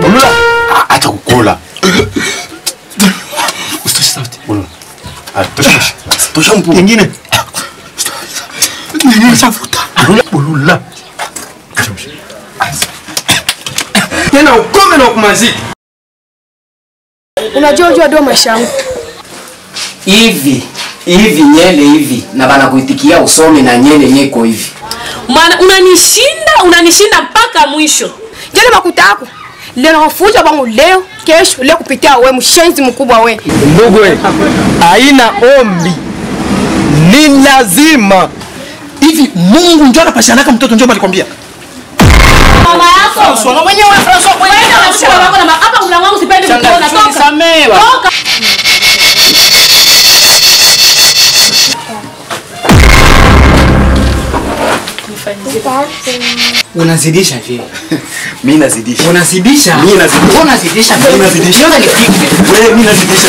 Bulula. Acha kukula. Usitoshe sauti. Bulula. Tosha mpu. Nyingine. Nimesafuta. Bulula. Tena ukome na kumaziki. Unajua ndio maisha yangu. Hivi nyele hivi na bana kuitikia usome na nyele nyeko hivi. Maana unanishinda mpaka mwisho. Jana makutako. Leo nafuja bangu leo, kesho leo kupitia wewe mshenzi mkubwa wewe. Ndugu wewe, haina ombi. Ni lazima. Hivi Mungu ndio anapashanaka mtoto njoo alikwambia. Mama yako. Sio mwenyewe François mwenyewe. Hapa mlango wangu sipendi kuona. Toka. Unazidisha vile. Mimi nazidisha. Unazidisha? Mimi nazidisha. Unazidisha. Mimi nazidisha. Ndio nipige. Wewe mimi nazidisha.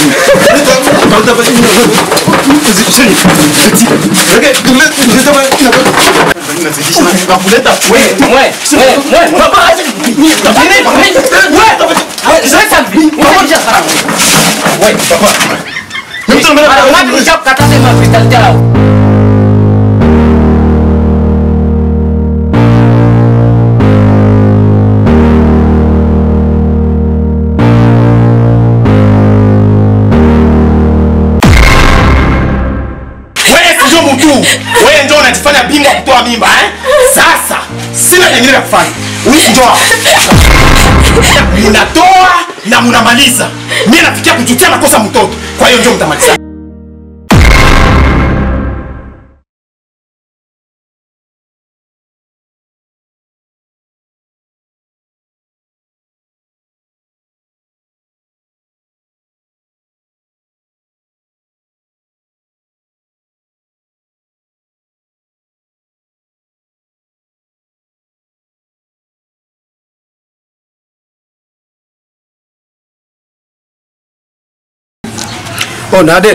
Wewe ndio unajifanya bingwa kutoa mimba Sasa sina nyingine ya kufanya. Wewe ndio mnatoa na mnamaliza. Mimi nafikia kujutia makosa mtoto. Kwa hiyo ndio mtamaliza. Oh, Nadet.